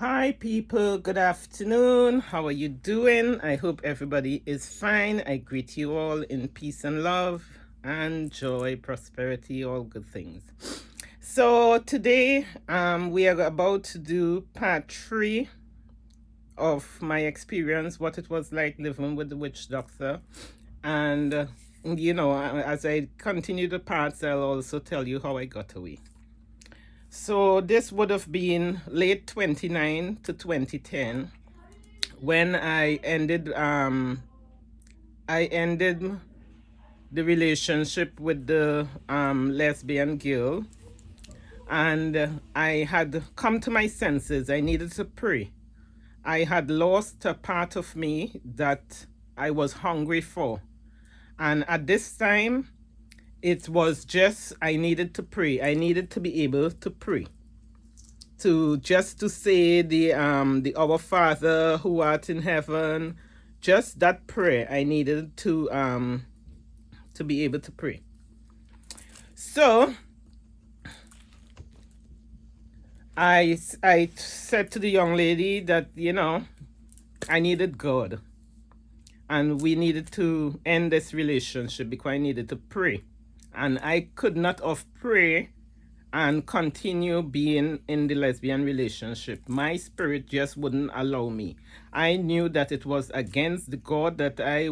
Hi, people. Good afternoon. How are you doing? I hope everybody is fine. I greet you all in peace and love and joy, prosperity, all good things. So, today we are about to do part 3 of my experience, what it was like living with the witch doctor. And, as I continue the parts, I'll also tell you how I got away. So this would have been late 29 to 2010 when I ended the relationship with the lesbian girl, and I had come to my senses. I needed to pray. I had lost a part of me that I was hungry for, and at this time it was just I needed to pray. I needed to be able to pray, to just to say the Our Father who art in heaven, just that prayer I needed to be able to pray. So I said to the young lady that I needed God, and we needed to end this relationship because I needed to pray, and I could not of pray and continue being in the lesbian relationship. My spirit just wouldn't allow me. I knew that it was against the God that I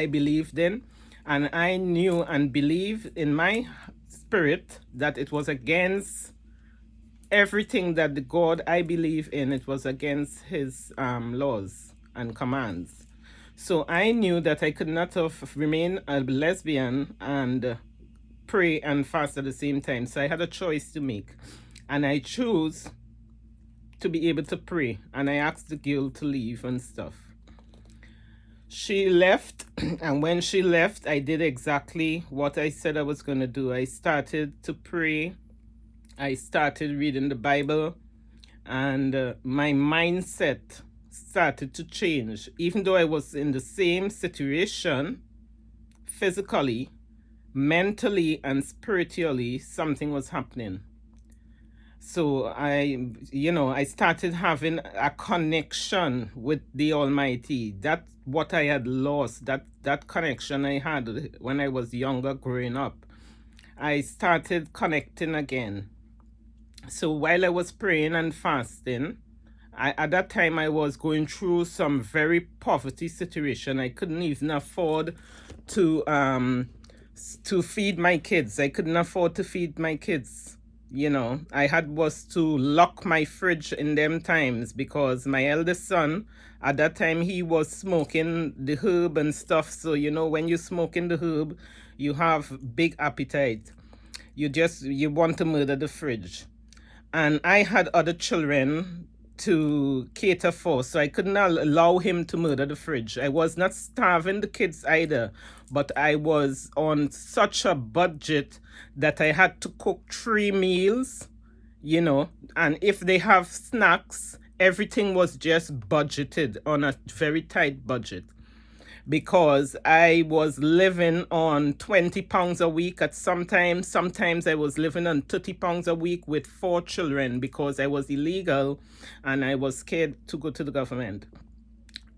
believed in, and I knew and believed in my spirit that it was against everything that the God I believe in. It was against his laws and commands. So I knew that I could not have remained a lesbian and pray and fast at the same time. So I had a choice to make. And I chose to be able to pray. And I asked the girl to leave and stuff. She left. And when she left, I did exactly what I said I was going to do. I started to pray. I started reading the Bible. And my mindset started to change. Even though I was in the same situation, physically, mentally and spiritually, something was happening. So I started having a connection with the Almighty. That's what I had lost, that connection I had when I was younger growing up. I started connecting again. So while I was praying and fasting, at that time I was going through some very poverty situation. I couldn't even afford to feed my kids. I couldn't afford to feed my kids. I had was to lock my fridge in them times because my eldest son, at that time, he was smoking the herb and stuff. So when you smoking the herb, you have big appetite. You want to murder the fridge. And I had other children to cater for, so I couldn't allow him to murder the fridge. I was not starving the kids either, but I was on such a budget that I had to cook 3 meals, and if they have snacks, everything was just budgeted on a very tight budget, because I was living on £20 a week at sometimes I was living on £30 a week with 4 children because I was illegal and I was scared to go to the government.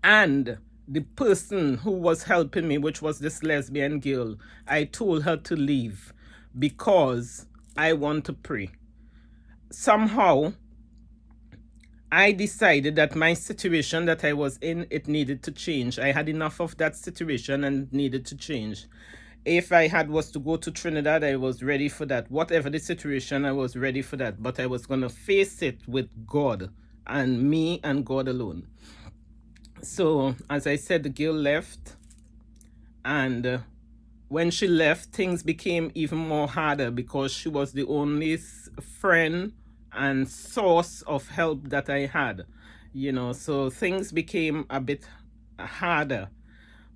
And the person who was helping me, which was this lesbian girl, I told her to leave because I want to pray. Somehow I decided that my situation that I was in, it needed to change. I had enough of that situation and needed to change. If I was to go to Trinidad, I was ready for that. Whatever the situation, I was ready for that. But I was going to face it with God and me and God alone. So, as I said, the girl left. And when she left, things became even more harder because she was the only friend and source of help that I had, so things became a bit harder.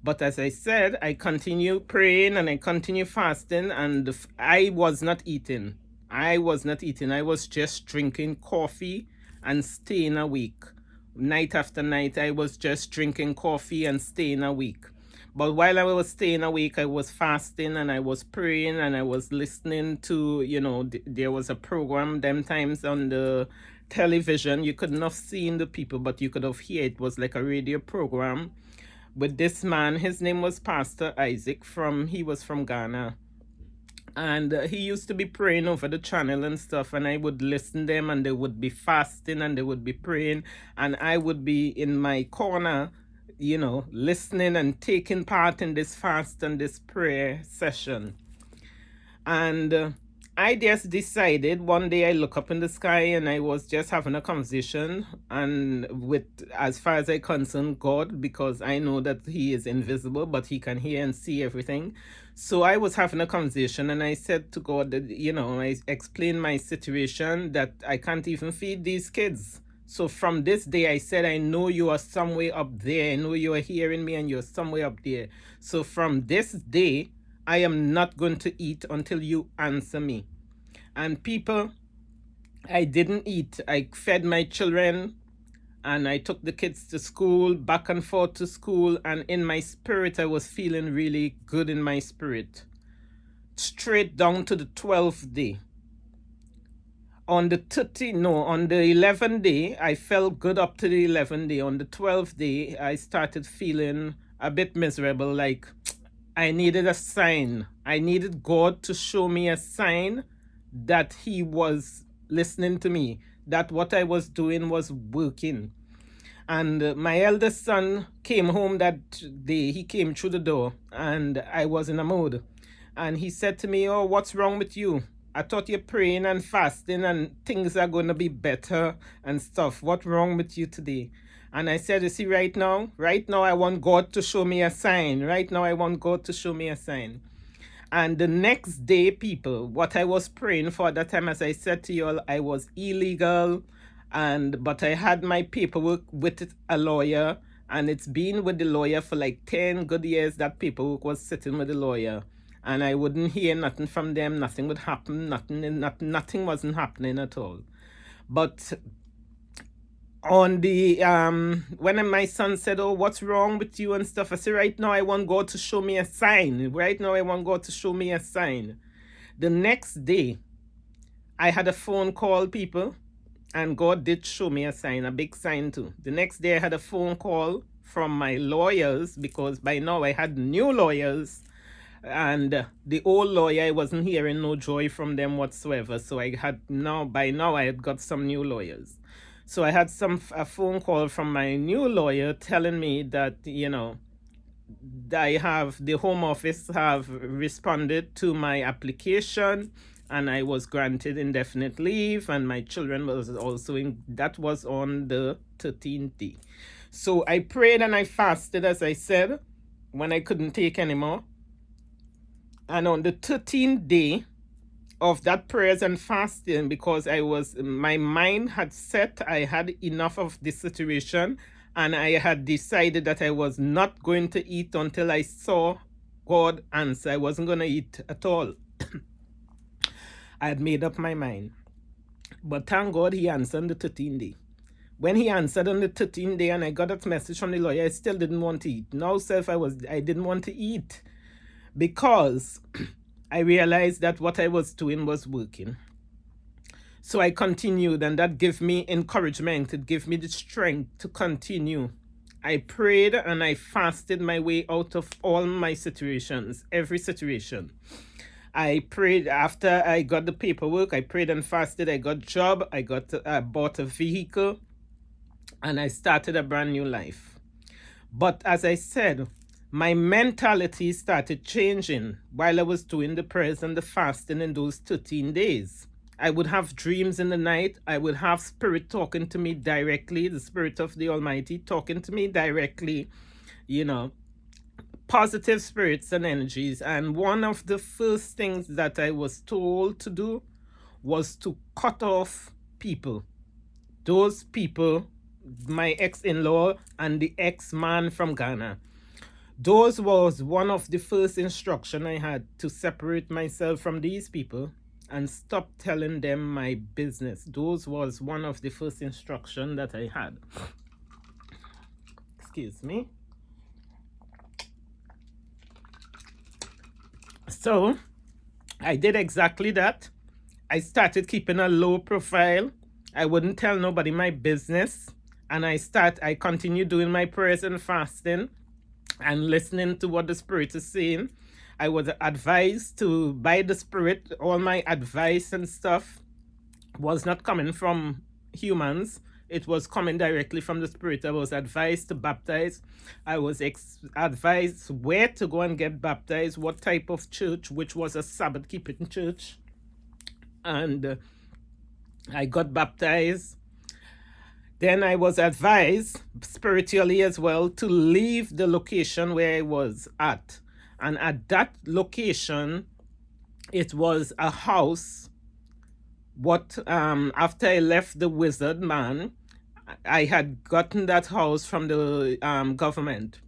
But as I said, I continue praying and I continue fasting, and I was not eating. I was just drinking coffee and staying awake. Night after night, I was just drinking coffee and staying awake. But while I was staying awake, I was fasting and I was praying and I was listening to, there was a program them times on the television. You couldn't have seen the people, but you could have heard. It was like a radio program with this man. His name was Pastor Isaac. He was from Ghana, and he used to be praying over the channel and stuff, and I would listen to them, and they would be fasting and they would be praying, and I would be in my corner, listening and taking part in this fast and this prayer session. And I just decided one day, I look up in the sky and I was just having a conversation, and with, as far as I concern, God, because I know that he is invisible, but he can hear and see everything. So I was having a conversation and I said to God that, I explained my situation, that I can't even feed these kids. So from this day, I said, I know you are somewhere up there. I know you are hearing me and you're somewhere up there. So from this day, I am not going to eat until you answer me. And people, I didn't eat. I fed my children and I took the kids to school, back and forth to school. And in my spirit, I was feeling really good in my spirit. Straight down to the 12th day. On the 11th day, I felt good up to the 11th day. On the 12th day, I started feeling a bit miserable, like I needed a sign. I needed God to show me a sign that he was listening to me, that what I was doing was working. And my eldest son came home that day. He came through the door and I was in a mood. And he said to me, "Oh, what's wrong with you? I thought you're praying and fasting and things are going to be better and stuff. What's wrong with you today?" And I said, "You see, right now, I want God to show me a sign. Right now, I want God to show me a sign." And the next day, people, what I was praying for at that time, as I said to you all, I was illegal, but I had my paperwork with a lawyer, and it's been with the lawyer for like 10 good years. That paperwork was sitting with the lawyer, and I wouldn't hear nothing from them. Nothing would happen. Nothing wasn't happening at all. But on the when my son said, "Oh, what's wrong with you?" and stuff, I said, "Right now I want God to show me a sign. Right now I want God to show me a sign." The next day I had a phone call, people, and God did show me a sign, a big sign too. The next day I had a phone call from my lawyers, because by now I had new lawyers, and the old lawyer, I wasn't hearing no joy from them whatsoever. So by now I had got some new lawyers. So I had a phone call from my new lawyer telling me that, the Home Office have responded to my application and I was granted indefinite leave, and my children was also that was on the 13th day. So I prayed and I fasted, as I said, when I couldn't take anymore. And on the 13th day of that prayers and fasting, because my mind had set, I had enough of this situation, and I had decided that I was not going to eat until I saw God answer. I wasn't going to eat at all. I had made up my mind. But thank God he answered on the 13th day. When he answered on the 13th day and I got that message from the lawyer, I still didn't want to eat. Now I didn't want to eat, because I realized that what I was doing was working. So I continued, and that gave me encouragement. It gave me the strength to continue. I prayed and I fasted my way out of all my situations, every situation. I prayed after I got the paperwork. I prayed and fasted. I got a job. I bought a vehicle, and I started a brand new life. But as I said, my mentality started changing while I was doing the prayers and the fasting in those 13 days. I would have dreams in the night. I would have spirit talking to me directly, the Spirit of the Almighty talking to me directly, positive spirits and energies. And one of the first things that I was told to do was to cut off people. Those people, my ex-in-law and the ex-man from Ghana. Those was one of the first instruction I had, to separate myself from these people and stop telling them my business. Those was one of the first instruction that I had. Excuse me. So I did exactly that. I started keeping a low profile. I wouldn't tell nobody my business. And I continued doing my prayers and fasting and listening to what the Spirit is saying. I was advised to, by the Spirit, all my advice and stuff was not coming from humans. It was coming directly from the Spirit. I was advised to baptize. I was advised where to go and get baptized, what type of church, which was a Sabbath keeping church. And I got baptized. Then I was advised spiritually as well to leave the location where I was at. And at that location, it was a house. What after I left the wizard man, I had gotten that house from the government.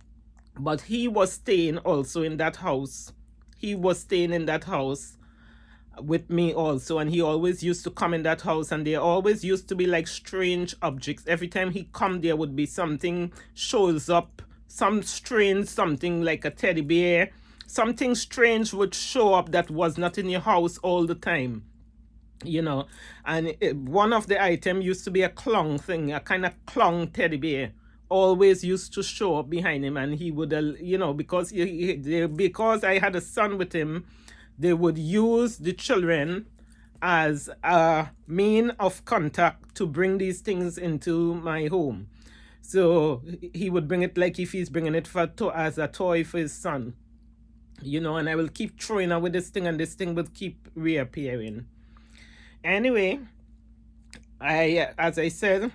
But he was staying also in that house. He was staying in that house with me also, and he always used to come in that house, and there always used to be like strange objects. Every time he come, there would be something shows up, some strange something like a teddy bear, something strange would show up that was not in your house all the time, you know. And one of the item used to be a clown thing, a kind of clown teddy bear always used to show up behind him, and he would because because I had a son with him, they would use the children as a mean of contact to bring these things into my home. So he would bring it like if he's bringing it as a toy for his son, and I will keep throwing away this thing, and this thing would keep reappearing. Anyway, as I said,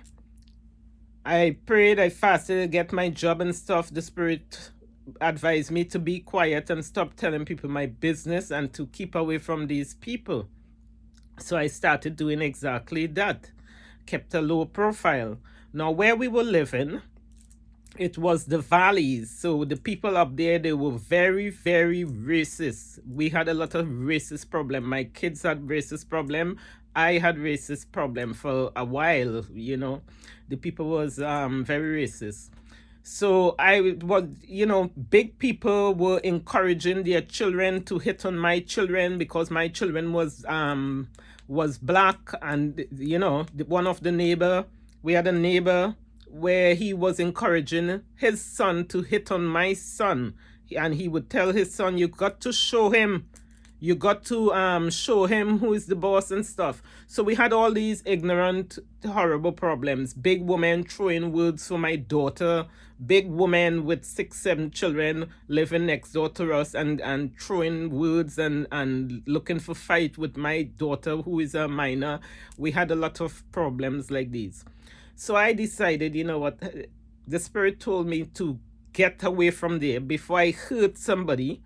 I prayed, I fasted to get my job and stuff. The Spirit advised me to be quiet and stop telling people my business and to keep away from these people. So I started doing exactly that. Kept a low profile. Now, where we were living, it was the valleys. So the people up there, they were very, very racist. We had a lot of racist problem. My kids had racist problem. I had racist problem for a while, The people was very racist. So I was, big people were encouraging their children to hit on my children because my children was black, and one of the neighbor, we had a neighbor where he was encouraging his son to hit on my son, and he would tell his son, you got to show him who is the boss and stuff. So we had all these ignorant, horrible problems. Big woman throwing words for my daughter. Big woman with 6-7 children living next door to us and throwing words and looking for fight with my daughter who is a minor. We had a lot of problems like these. So I decided, the Spirit told me to get away from there before I hurt somebody.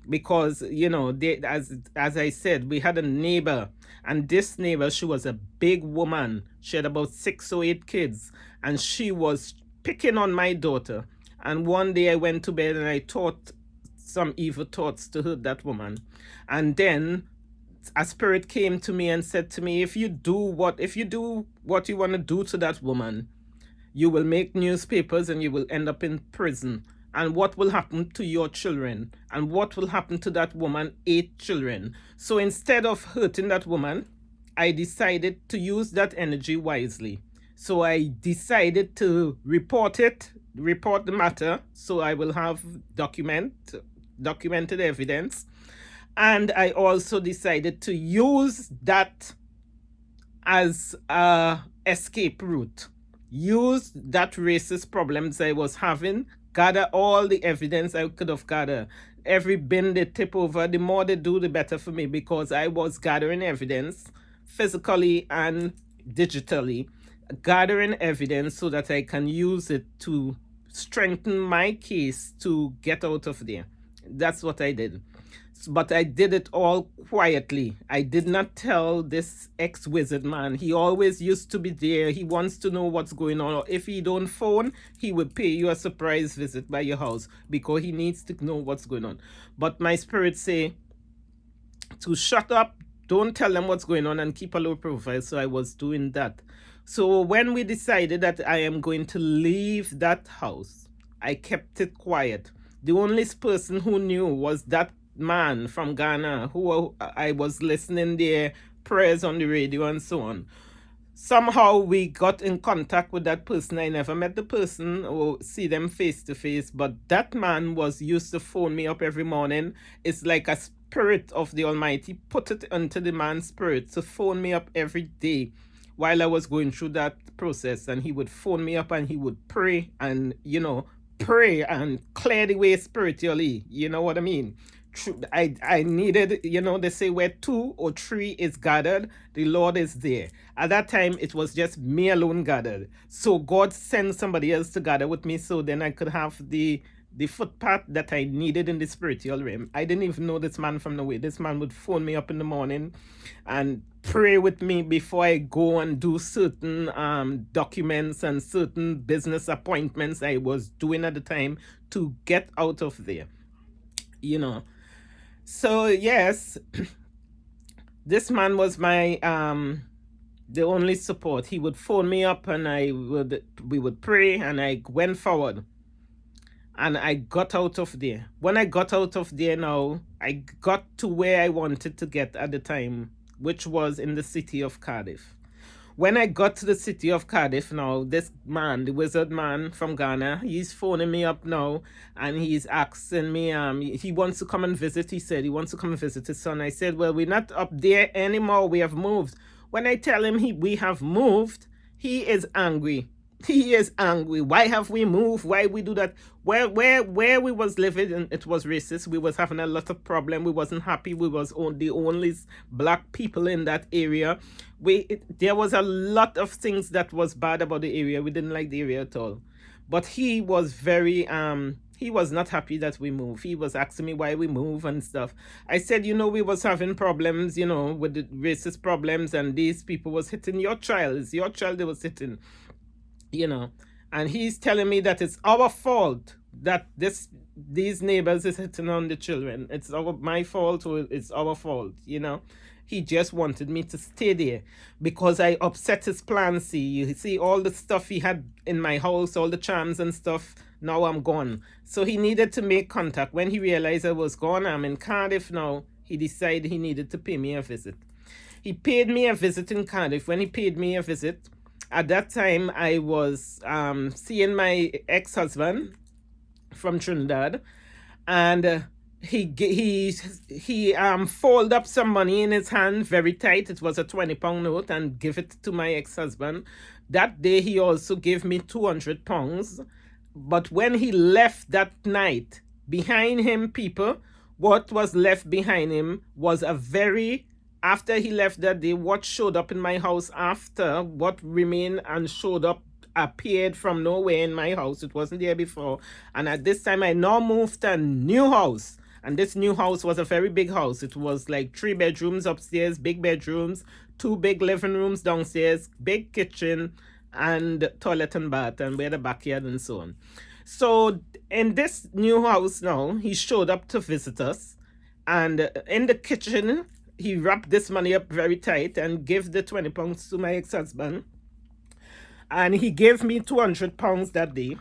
Because as I said, we had a neighbor, and this neighbor, she was a big woman. She had about 6 or 8 kids, and she was picking on my daughter. And one day I went to bed and I thought some evil thoughts to hurt that woman. And then a spirit came to me and said to me, if you do what you want to do to that woman, you will make newspapers and you will end up in prison. And what will happen to your children? And what will happen to that woman, 8 children? So instead of hurting that woman, I decided to use that energy wisely. So I decided to report the matter, so I will have documented evidence. And I also decided to use that as a escape route. Use that racist problems I was having, gather all the evidence I could have gathered. Every bin they tip over, the more they do, the better for me, because I was gathering evidence physically and digitally, gathering evidence so that I can use it to strengthen my case to get out of there. That's what I did. But I did it all quietly. I did not tell this ex-wizard man. He always used to be there. He wants to know what's going on. If he don't phone, he will pay you a surprise visit by your house because he needs to know what's going on. But my spirit say to shut up, don't tell them what's going on, and keep a low profile. So I was doing that. So when we decided that I am going to leave that house, I kept it quiet. The only person who knew was that man from Ghana who I was listening their prayers on the radio and so on. Somehow we got in contact with that person. I never met the person or see them face to face, but that man was used to phone me up every morning. It's like a spirit of the Almighty put it into the man's spirit to phone me up every day while I was going through that process. And he would phone me up and he would pray and, pray and clear the way spiritually. You know what I mean? I needed, they say where 2 or 3 is gathered, the Lord is there. At that time, it was just me alone gathered. So God sent somebody else to gather with me so then I could have the footpath that I needed in the spiritual realm. I didn't even know this man from the way. This man would phone me up in the morning and pray with me before I go and do certain documents and certain business appointments I was doing at the time to get out of there. So yes, this man was my the only support. He would phone me up and we would pray and I went forward. And I got out of there. When I got out of there now, I got to where I wanted to get at the time, which was in the city of Cardiff. When I got to the city of Cardiff now, this man, the wizard man from Ghana, he's phoning me up now and he's asking me, he wants to come and visit. He said he wants to come and visit his son. I said, well, we're not up there anymore. We have moved. When I tell him we have moved, he is angry. He is angry. Why have we moved? Why we do that? Where we was living, and it was racist. We was having a lot of problem. We wasn't happy. We was the only black people in that area. There was a lot of things that was bad about the area. We didn't like the area at all. But he was very he was not happy that we moved. He was asking me why we move and stuff. I said, we was having problems, with the racist problems, and these people was hitting your child. It's your child they was hitting. And he's telling me that it's our fault that these neighbors is hitting on the children. It's my fault or it's our fault, He just wanted me to stay there because I upset his plans. See, you see all the stuff he had in my house, all the charms and stuff, now I'm gone. So he needed to make contact. When he realized I was gone, I'm in Cardiff now, he decided he needed to pay me a visit. He paid me a visit in Cardiff. When he paid me a visit, at that time, I was seeing my ex-husband from Trinidad, and he folded up some money in his hand very tight. It was a £20 note, and give it to my ex-husband. That day, he also gave me £200. But when he left that night, behind him, what was left behind him was after he left that day, what showed up in my house after, what remained and showed up, appeared from nowhere in my house. It wasn't there before. And at this time, I now moved to a new house. And this new house was a very big house. It was like 3 bedrooms upstairs, big bedrooms, 2 big living rooms downstairs, big kitchen, and toilet and bath, and we had a backyard and so on. So in this new house now, he showed up to visit us. And in the kitchen, he wrapped this money up very tight and gave the £20 to my ex-husband. And he gave me £200 that day.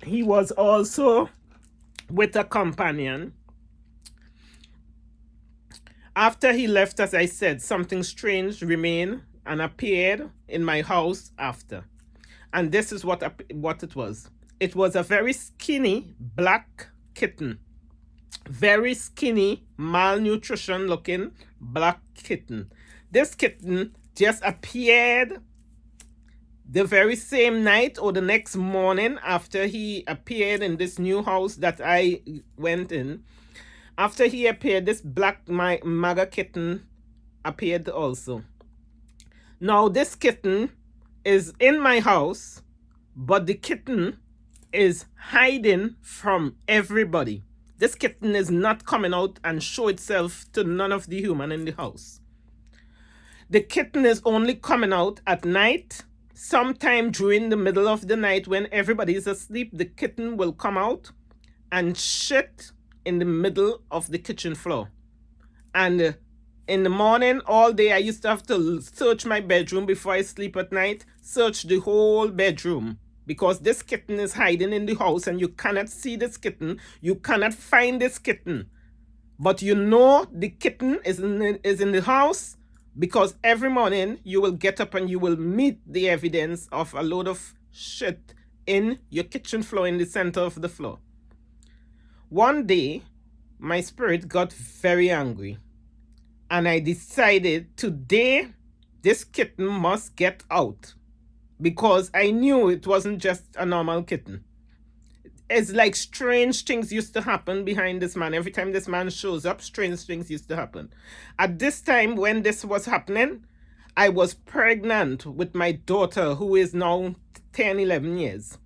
He was also with a companion. After he left, as I said, something strange remained and appeared in my house after. And this is what it was. It was a very skinny black kitten. Very skinny, malnutrition looking black kitten. This kitten just appeared the very same night or the next morning after he appeared in this new house that I went in. After he appeared, this black MAGA kitten appeared also. Now this kitten is in my house, but the kitten is hiding from everybody. This kitten is not coming out and show itself to none of the human in the house. The kitten is only coming out at night. Sometime during the middle of the night when everybody is asleep, the kitten will come out and shit in the middle of the kitchen floor. And in the morning, all day, I used to have to search my bedroom before I sleep at night, search the whole bedroom because this kitten is hiding in the house and you cannot see this kitten. You cannot find this kitten. But you know the kitten is in the house because every morning you will get up and you will meet the evidence of a load of shit in your kitchen floor, in the center of the floor. One day, my spirit got very angry and I decided today this kitten must get out because I knew it wasn't just a normal kitten. It's like strange things used to happen behind this man. Every time this man shows up, strange things used to happen. At this time, when this was happening, I was pregnant with my daughter, who is now 10, 11 years.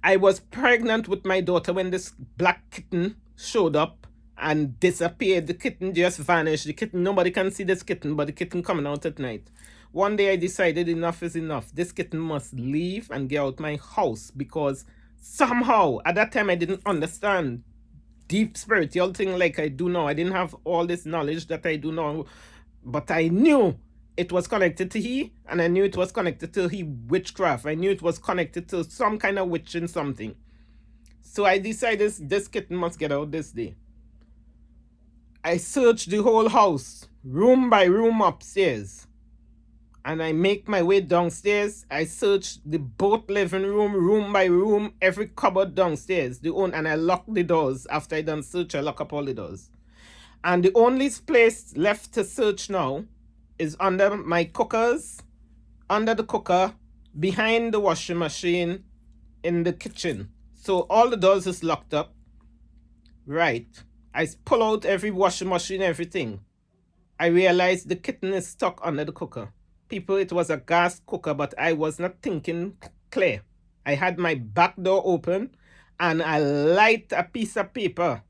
I was pregnant with my daughter when this black kitten showed up and disappeared. The kitten just vanished. The kitten, nobody can see this kitten, but the kitten coming out at night. One day I decided enough is enough. This kitten must leave and get out my house because somehow, at that time I didn't understand deep spiritual thing like I do now. I didn't have all this knowledge that I do now, but I knew it was connected to he, and I knew it was connected to he witchcraft. I knew it was connected to some kind of witching something. So I decided this kitten must get out this day. I searched the whole house, room by room upstairs. And I make my way downstairs. I search the both living room, room by room, every cupboard downstairs. And I lock the doors. After I done search, I lock up all the doors. And the only place left to search now is under my cookers, under the cooker, behind the washing machine, in the kitchen. So all the doors is locked up. Right. I pull out every washing machine, everything. I realized the kitten is stuck under the cooker. People, it was a gas cooker, but I was not thinking clear. I had my back door open and I light a piece of paper.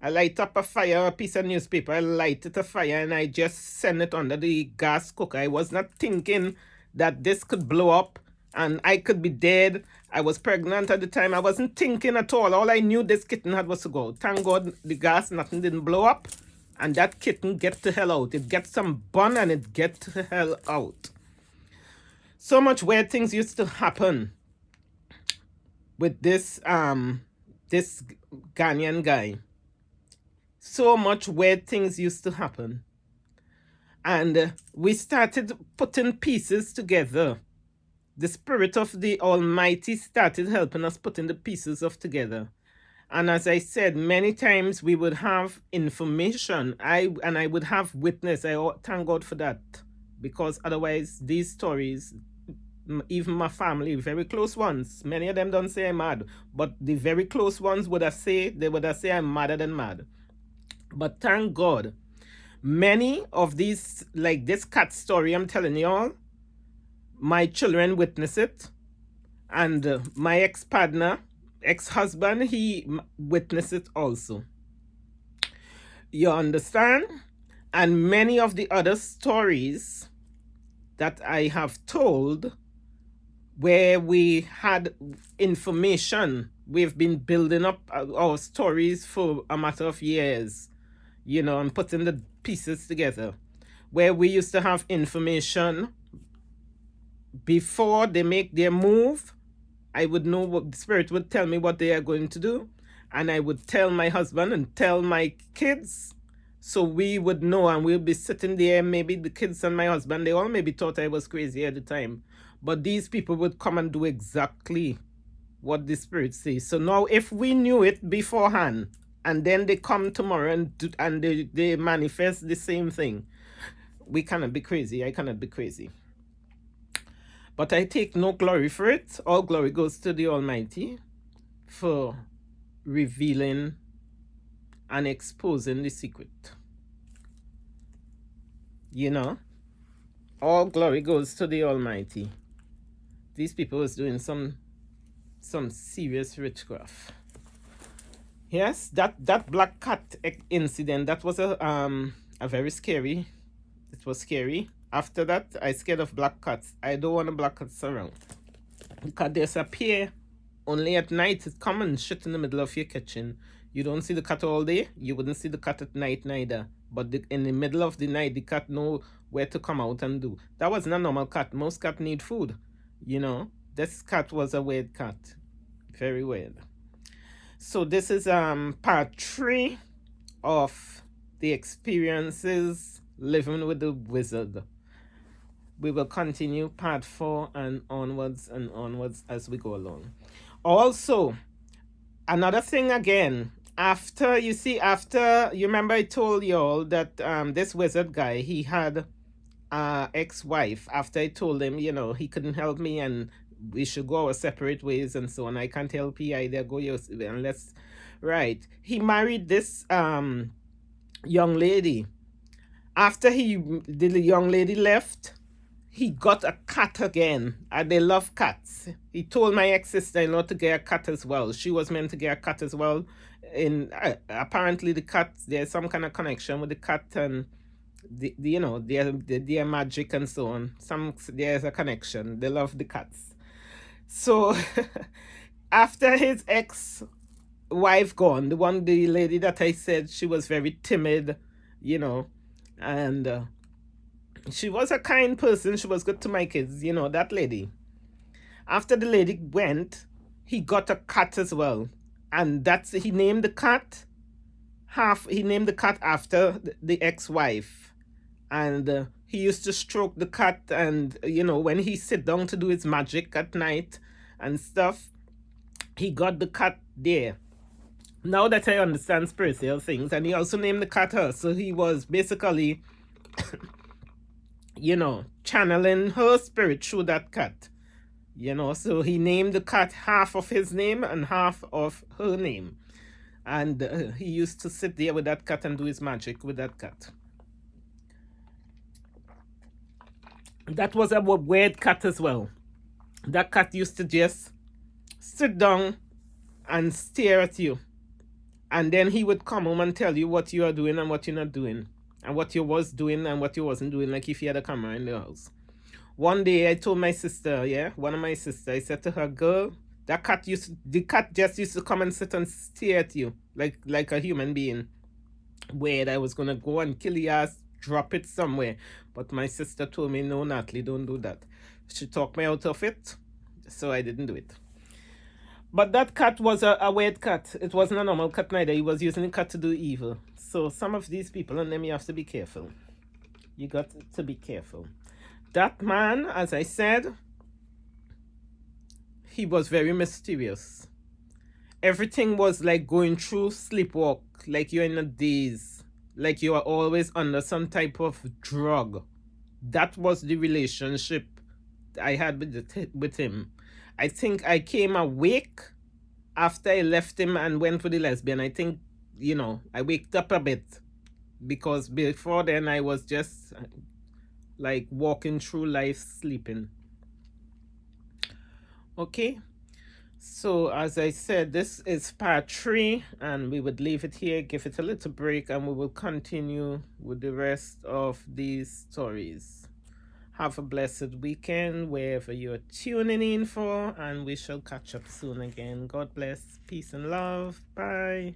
I light up a fire, a piece of newspaper. I lighted a fire and I just send it under the gas cooker. I was not thinking that this could blow up and I could be dead. I was pregnant at the time. I wasn't thinking at all. All I knew this kitten had was to go. Thank God the gas, nothing didn't blow up. And that kitten get the hell out. It gets some bun and it get the hell out. So much weird things used to happen with this Ghanaian guy. So much weird things used to happen. And we started putting pieces together. The Spirit of the Almighty started helping us putting the pieces of together. And as I said, many times we would have information. I would have witness. I thank God for that. Because otherwise, these stories, even my family, very close ones, many of them don't say I'm mad. But the very close ones would have say I'm madder than mad. But thank God, many of these, like this cat story I'm telling y'all, my children witness it. And my ex-partner, ex-husband, he witnessed it also. You understand? And many of the other stories that I have told where we had information, we've been building up our stories for a matter of years, you know, and putting the pieces together, where we used to have information before they make their move. I would know what the Spirit would tell me what they are going to do. And I would tell my husband and tell my kids. So we would know, and we'll be sitting there. Maybe the kids and my husband, they all maybe thought I was crazy at the time. But these people would come and do exactly what the Spirit says. So now if we knew it beforehand, and then they come tomorrow and they manifest the same thing, we cannot be crazy. I cannot be crazy. But I take no glory for it. All glory goes to the Almighty for revealing and exposing the secret. You know? All glory goes to the Almighty. These people was doing some serious witchcraft. Yes, that black cat incident, that was a very scary. It was scary. After that, I scared of black cats. I don't want black cats around. Because they appear only at night. It come and shit in the middle of your kitchen. You don't see the cat all day. You wouldn't see the cat at night neither. But in the middle of the night, the cat know where to come out and do. That wasn't a normal cat. Most cats need food, you know. This cat was a weird cat. Very weird. So this is part 3 of the experiences living with the wizard. We will continue part 4 and onwards as we go along. Also, another thing again, after you remember I told y'all that this wizard guy, he had ex-wife. After I told him, he couldn't help me and we should go our separate ways and so on. I can't help you either, go yours unless right. He married this young lady. After the young lady left, he got a cat again, and they love cats. He told my ex-sister-in-law to get a cat as well. She was meant to get a cat as well. In apparently the cat, there's some kind of connection with the cat and their magic and so on. There's a connection. They love the cats. So after his ex-wife gone, the lady that I said she was very timid, and she was a kind person. She was good to my kids, that lady. After the lady went, he got a cat as well. And he named the cat after the ex-wife. And he used to stroke the cat, and when he sit down to do his magic at night and stuff, he got the cat there. Now that I understand spiritual things, and he also named the cat her, so he was basically channeling her spirit through that cat. So he named the cat half of his name and half of her name. And he used to sit there with that cat and do his magic with that cat. That was a weird cat as well. That cat used to just sit down and stare at you. And then he would come home and tell you what you are doing and what you're not doing. And what you was doing and what you wasn't doing, like if you had a camera in the house. One day I told my sister, one of my sisters, I said to her, girl, the cat just used to come and sit and stare at you like a human being. Weird. I was gonna go and kill your ass, drop it somewhere. But my sister told me, no, Natalie, don't do that. She talked me out of it, so I didn't do it. But that cat was a weird cat. It wasn't a normal cat neither. He was using the cat to do evil. So some of these people, and them, you have to be careful. You got to be careful. That man, as I said, he was very mysterious. Everything was like going through sleepwalk, like you're in a daze, like you are always under some type of drug. That was the relationship I had with him. I think I came awake after I left him and went with the lesbian. I think, I waked up a bit, because before then I was just like walking through life sleeping. Okay, so as I said, this is part 3, and we would leave it here, give it a little break, and we will continue with the rest of these stories. Have a blessed weekend wherever you're tuning in for, and we shall catch up soon again. God bless. Peace and love. Bye.